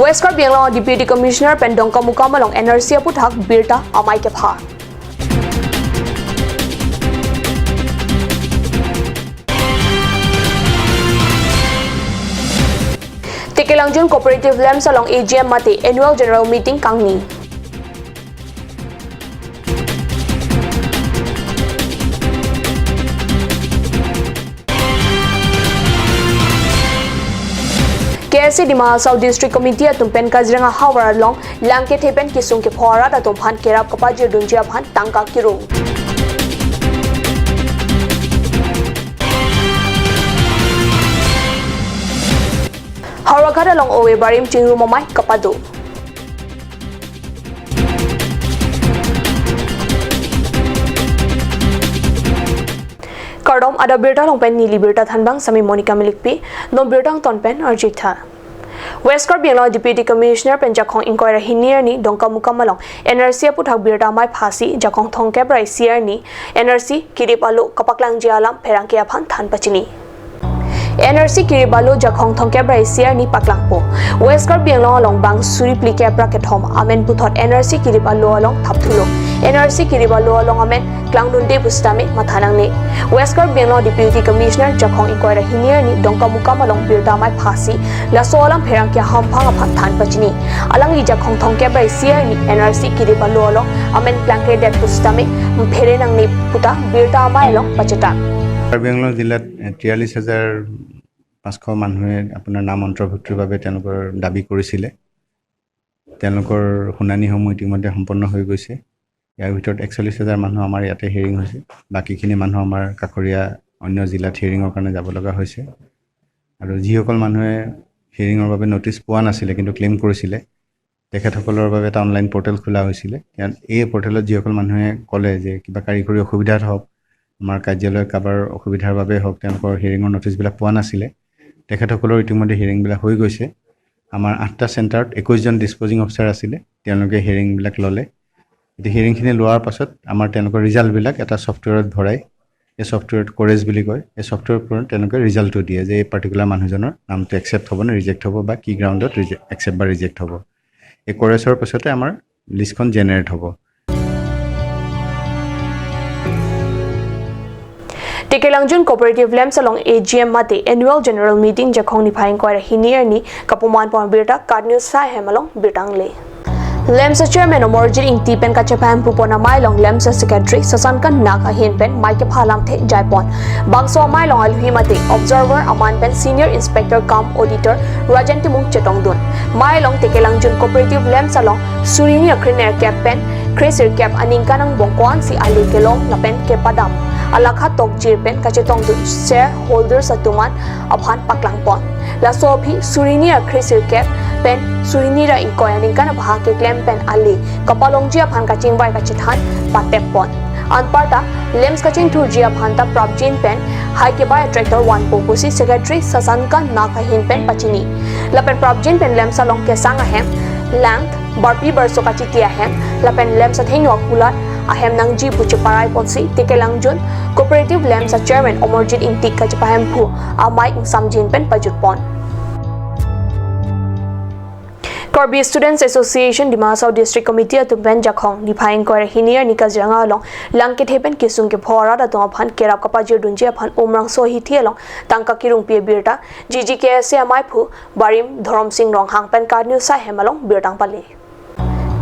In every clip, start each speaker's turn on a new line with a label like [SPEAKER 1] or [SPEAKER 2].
[SPEAKER 1] West Karbiang Deputy Commissioner Pendongka Mukamalong NRC Puthak Birta Amai Kepha. Tekelangjun Cooperative Lems along AGM Mate Annual General Meeting Kangni. KSC Dima South District Committee atum pen Kaziranga Hawar long Langke Thepen Kisung ke Phora atum phan Kerap Kapaji Dunjia phan Tangka Kirung. Harakada long Owe Barim Chingru Mamai Kapado. Kardom ada Birta long pen Nili Birta Thanbang Sami Monica Milikpi no Birtang ton pen Arjitha. West Karbiang Deputy Commissioner Penjakong Inquiry Hinir ni Dongka Mukamalong NRC Puthak Birta Mai Phasi Jakong Thongke Brai Siar ni NRC Kiripalo Kapaklang Jialam Perangkia Phan Than Pachini. NRC Kiribalo Jakong Thongke Brai Siar ni Paklangpo West Karbiang along Bang Suri Plike Bracket Home Amen Puthot NRC Kiribalo along Thapthulo NRC Kiribalo along Amen Klangdunde Bustame Mathanang ni West Karbiang Deputy Commissioner Jakong Inquiry Hinir ni Dongka Mukamalong Birta Mai Phasi Laso alam Perangkia Hampang Phan Than Pachini Alang li Jakong Thongke Brai Siar ni NRC Kiribalo along Amen Klangdunde Bustame Mperenang ni Puta Birta Mai along Pachata
[SPEAKER 2] Karbiang জিলাত ৪৩,৫০০ মানুহে আপোনাৰ নাম অন্তৰ্ভুক্তিৰ বাবে তেওঁলোকৰ দাবী কৰিছিলে তেওঁলোকৰ শুনানিসমূহ ইতিমধ্যে সম্পন্ন হৈ গৈছে ইয়াৰ ভিতৰত ৪১,০০০ মানুহ আমাৰ ইয়াতে হিয়াৰিং হৈছে বাকিখিনি মানুহ আমাৰ কাকৰীয়া অন্য জিলাত হিয়াৰিঙৰ কাৰণে যাব লগা হৈছে আৰু যিসকল মানুহে হিয়াৰিঙৰ বাবে নটিচ পোৱা নাছিলে কিন্তু ক্লেম কৰিছিলে তেখেতসকলৰ বাবে এটা অনলাইন পৰ্টেল খোলা হৈছিলে এই পৰ্টেলত যিসকল মানুহে ক'লে যে কিবা কাৰিকৰী অসুবিধাত হওক আমাৰ কাৰ্যালয় কাবাৰ অসুবিধাৰ বাবে হওক তেওঁলোকৰ হিয়াৰিঙৰ নটিচবিলাক পোৱা নাছিলে তেখেতসকলৰ ইতিমধ্যে হিয়াৰিংবিলাক হৈ গৈছে আমাৰ ৮টা চেণ্টাৰত ২১জন ডিসপোজিং অফিচাৰ আছিলে তেওঁলোকে হিয়াৰিংবিলাক ল'লে এই হিয়াৰিংখিনি লোৱাৰ পাছত আমাৰ তেওঁলোকৰ ৰিজাল্টবিলাক এটা সফটৱেৰত ভৰাই এই সফটৱেৰত কোৰেজ বুলি কয় এই সফটৱেৰৰ পৰা তেওঁলোকে ৰিজাল্টটো দিয়ে যে এই পাৰ্টিকুলাৰ মানুহজনৰ নামটো একচেপ্ট হ'ব নে ৰিজেক্ট হ'ব বা কি গ্ৰাউণ্ডত একচেপ্ট বা ৰিজেক্ট হ'ব এই কোৰেজৰ পাছতে আমাৰ লিষ্টখন জেনেৰেট হ'ব
[SPEAKER 1] Tekelangjun Cooperative Lems along AGM Mate Annual General Meeting Jakong Nipha Inquiry Hinir ni Kapuman Pon Birta Cardinal Sai Hemalong Birtang Le. Lems Chairman Omorjit Ing Tipen Kachapam Pupona Mailong Lems Secretary Sasankan Naka Hinpen Mike Phalam The Jaipon Bangso Mailong Alhui Mate Observer Aman Pen Senior Inspector Cum Auditor Rajan Timung Chetongdun Mailong Tekelangjun Cooperative Lems along Surini Akriner Capen Cresir Cap Aningkanang Bongkwan si Ali Kelong Lapen Kepadam Alakha Tok Jirpen Kachetong du shareholder Satuman Aphan Paklangpon La Sopi Surini Cresir Cap Pen Surini Ra Inkoyaning Kana Bahake Klem Pen Ali Kapalongji Aphan Kaching Bai Kachethan Patepon Anparta Lems Kaching Turji Aphan Ta Prabjin Pen Haikebai Tractor 1 Popusi Secretary Sasankan Nakahin Pen Pachini Lapen Prabjin Pen Lems along Kesang Ahem Lang Barpi Barso Kachitia Hem Lapen Lems at Henyo Akulat Ahem Nangji Buchiparai Ponsi Tekelangjun Cooperative Lems sa Chairman Omorjit Intik Kachipahem Pu Amay Ing Samjin Pen Pajutpon Corby Students Association Dima South District Committee atum pen Jakong Nipha Inquiry Hinir ni Kaziranga along Langke Thepen Kisung ke Phora atum phan Kerap Kapaji Dunjia phan Omrang Sohi thi along Tangka Kirung Pie Birta GGKSC Amai Phu Barim Dhorom Singh Rong Hang Pen Cardinal Sai Hemalong Birtang Pali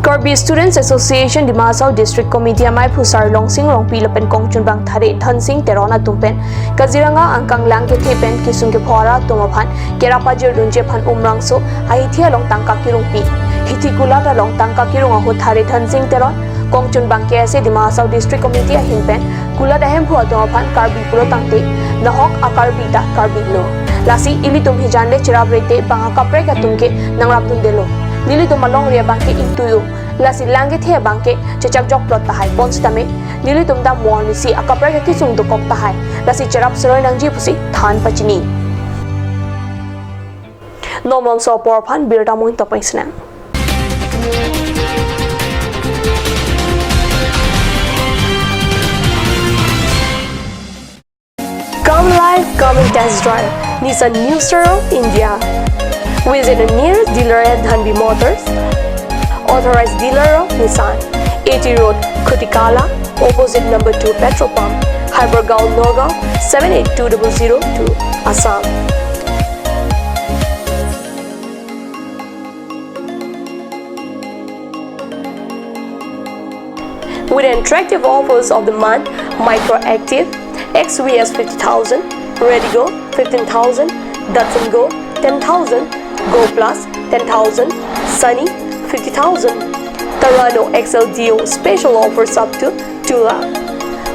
[SPEAKER 1] Corby Students Association Dima South District Committee Amai Phu Sarlong Singh Rong Pi Lapen Kongchun Bang Thare Than Singh Terona Tumpen Kaziranga Angkang Langke Thepen Kisung ke Phora Tumaphan Kerapaji Dunjia phan Omrang So Haithia long Tangka Kirung Pi Hitikula long Tangka Kirung Ahu Thare Than Singh Teron Kongchun Bang KSC Dima South District Committee Hinpen Kula Dahem Phu Tumaphan Karbi Pulo Tangte Nahok Akarbi Ta Karbi Lo Lasi Ili Tum Hijande Chirabrete Bang Kapre Katumke Nangrap Dundelo Nili to malong ria bangke intuyo lasi langge the bangke chechak jok plot tahai ponstame nili tum da mon si akapra ke kisung to kop tahai lasi charap sroi nangji pusi than pachini normal so por phan birta moin to paisna come live come and test drive Nissan New Star India Visit a nearest dealer at Dhanbi Motors, authorized dealer of Nissan, 80 Road, Kutikala, opposite number 2 petrol pump, Hypergaon, Nogao, 782002, Assam. With attractive offers of the month, Microactive, XVS 50,000, Redigo 15,000, Datsun Go 10,000, Go Plus 10,000, Sunny 50,000. Tarano XLDO special offers up to 2 lakh.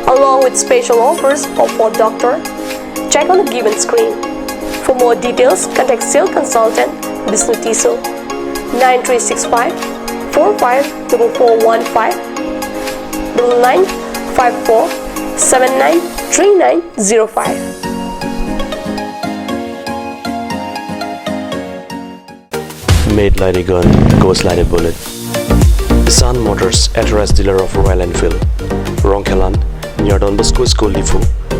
[SPEAKER 1] Along with special offers of Ford Doctor. Check on the given screen. For more details, contact sales consultant Vishnu Tiso 9365 454415 9954 793905.
[SPEAKER 3] Made like a gun, goes like a bullet. Nissan Motors, authorized dealer of Royal Enfield, Rongkhelan, near Don Bosco School Lifu,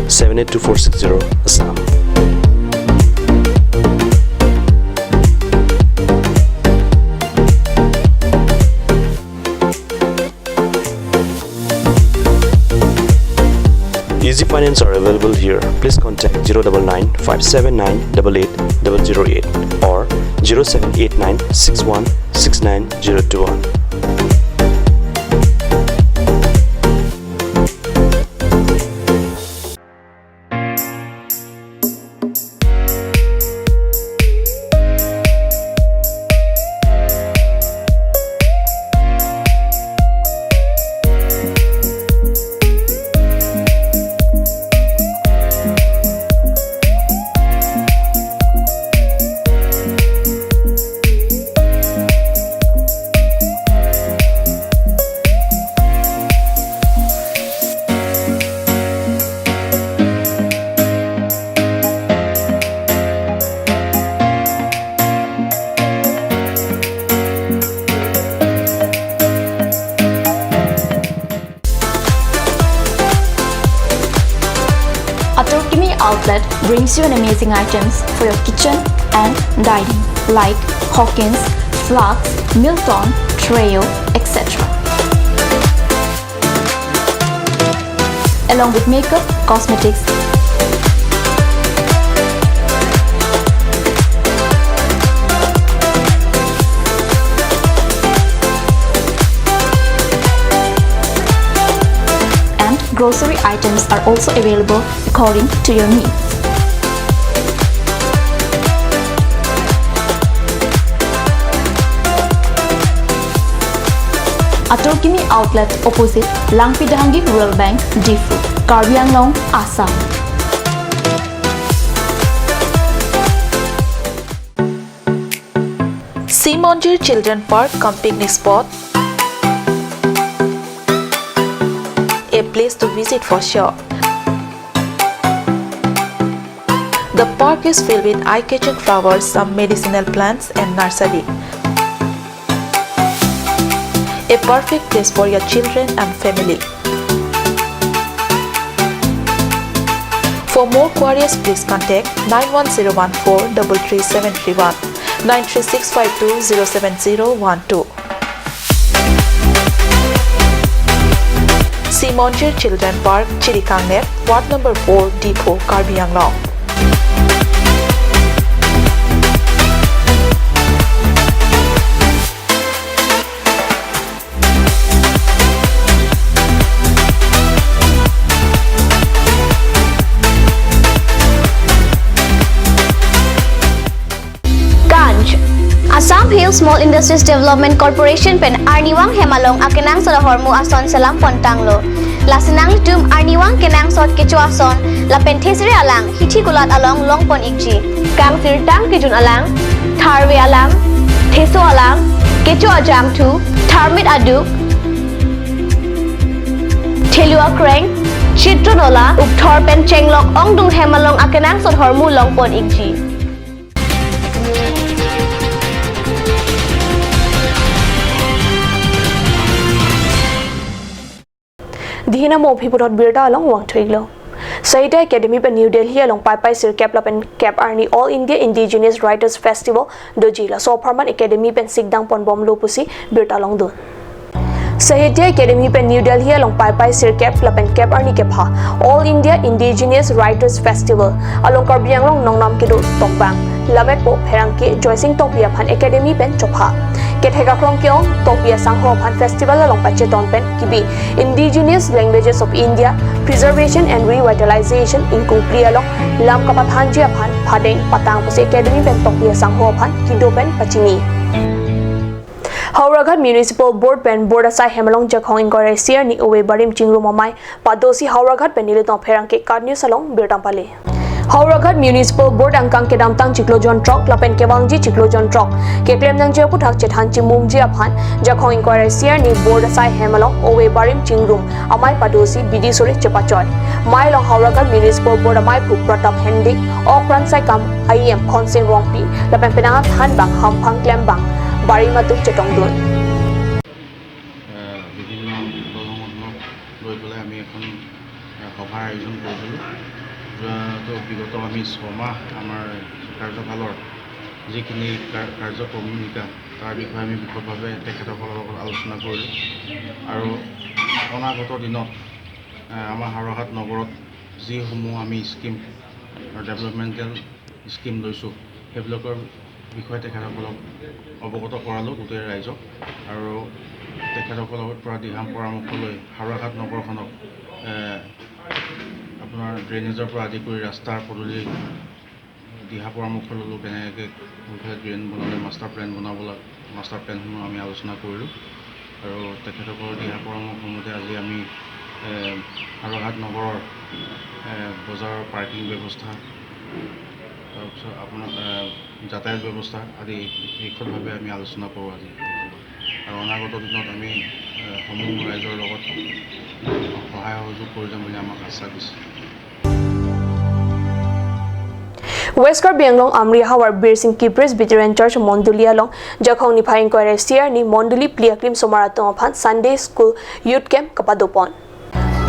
[SPEAKER 3] 782460, Assam. Easy finance are available here. Please contact 099 579 88008 or 0789 61 69021.
[SPEAKER 4] Outlet brings you an amazing items for your kitchen and dining like Hawkins, Flax, Milton, Treo, etc. Along with makeup, cosmetics, grocery items are also available according to your needs. Atorkimi Outlet opposite Langpidangi Rural Bank, Difu, Karbi Anglong, Assam.
[SPEAKER 5] Simonjir Children Park cum picnic spot. A place to visit for sure. The park is filled with eye-catching flowers, some medicinal plants and nursery. A perfect place for your children and family. For more queries, please contact 91014 33731 93652 07012. Simonjir Children Park, Chirikangnet, Ward number 4, Depot, Karbi Anglong.
[SPEAKER 6] Assam Hill Small Industries Development Corporation pen Arniwang Hemalong akenang sa hormu ason salam pontanglo. Lasinang tum Arniwang kenang sot kecu ason la penthesri alang hithi kulat along longpon ikji. Kang tirtang kejun alang, tharwe alang, theso alang, kecu ajam tu, tharmit aduk, thelua kreng, chitronola ukthor pen chenglok ongdung Hemalong akenang sot hormu longpon ikji.
[SPEAKER 1] Dihina mo phipurot birda along wang thiglo Sahitya Academy pe New Delhi along pai sir cap lapen cap arni All India Indigenous Writers Festival doji la so farman academy pen sigdang pon bom lo pusi birta long dun Sahitya Academy pe New Delhi along pai sir cap lapen cap arni ke pha All India Indigenous Writers Festival along karbiang long nongnam ke do tokbang lamet po pherang ke joising topia phan academy pen chopha Kethega krong kyong topia sangho phan festival along pacheton pen kibi Indigenous Languages of India Preservation and Revitalization in Kupri along lam kapathan jia phan phadeng patang pose academy pen topia sangho phan kido pen pachini Hauraghat Municipal Board pen board asai hemalong jakhong ingore siar ni owe barim chingru mamai padosi Hauraghat pen nile ton pherang ke card news along birtam pale Hauraghat Municipal Board angkang ke damtang ciklojon trok lapen ke wangji ciklojon trok ke klem nang je puthak chethan chimum ji aphan jakhong ingore siar ni board asai hemalong owe barim chingrum amai padosi bidi sore chepachoy mai long Hauraghat Municipal Board amai phu pratap hendi okran sai kam IM khonse rongpi lapen penang than bang hamphang klem bang bari matu chetong dun
[SPEAKER 7] বিভিন্ন দলসমূহক লৈ পেলাই আমি এখন সভাৰ আয়োজন কৰিছিলোঁ তো বিগত আমি 6 মাহ আমাৰ কাৰ্যকালৰ যিখিনি কাৰ্যক্ৰমণিকা তাৰ বিষয়ে আমি বিশদভাৱে তেখেতসকলৰ লগত আলোচনা কৰিলোঁ আৰু অনাগত দিনত আমাৰ হাৰহাট নগৰত যিসমূহ আমি স্কিম ডেভেলপমেণ্টেল স্কিম লৈছোঁ সেইবিলাকৰ বিষয়ে তেখেতসকলক অৱগত কৰালোঁ গোটেই ৰাইজক আৰু তেখেতসকলৰ পৰা দিহা পৰামৰ্শ লৈ হাৰহাট নগৰখনক আপোনাৰ ড্ৰেইনেজৰ পৰা আদি কৰি ৰাস্তাৰ পদূলি দিহা পৰামৰ্শ ল'লোঁ কেনেকৈ কোনফালে ড্ৰেইন বনালে মাষ্টাৰ প্লেন বনাবলৈ মাষ্টাৰ প্লেনসমূহ আমি আলোচনা কৰিলোঁ আৰু তেখেতসকলৰ দিহা পৰামৰ্শমতে আজি আমি হাৰহাট নগৰৰ বজাৰৰ পাৰ্কিং ব্যৱস্থা তাৰপিছত আপোনাৰ যাতায়াত ব্যৱস্থা আদি বিশদভাৱে আমি আলোচনা কৰোঁ আজি আৰু অনাগত দিনত আমি সমূহ ৰাইজৰ লগত সহায় সহযোগ কৰি যাম বুলি আমাক আশ্বাস দিছে
[SPEAKER 1] West Karbi Anglong Amri Hawar Bir Singh ki Presbyterian Church Monduli along jakhong ni phaing kore siar ni Monduli Pliaklim Somarato phan Sunday School Youth Camp kapadopon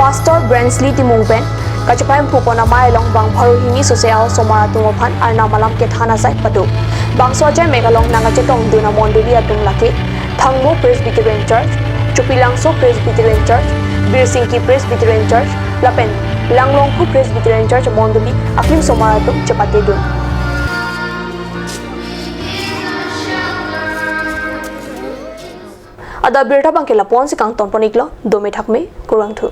[SPEAKER 1] Pastor Bransley Timungpen Kachapayam Pupona Mailong Bang Bharuhini Social Somarato phan Arna Malam ke thana sai padu Bang Soja Megalong Nangachetong Duna Monduli atum lake Thangmo Presbyterian Church Chupilangso Presbyterian Church Bir Singh ki Presbyterian Church Lapen Langlongpu Presbyterian Church Monduli Aklim Somaratum Chapate dun Ada berta bangke lapon si kang tonponiklo dome thakme kurang thu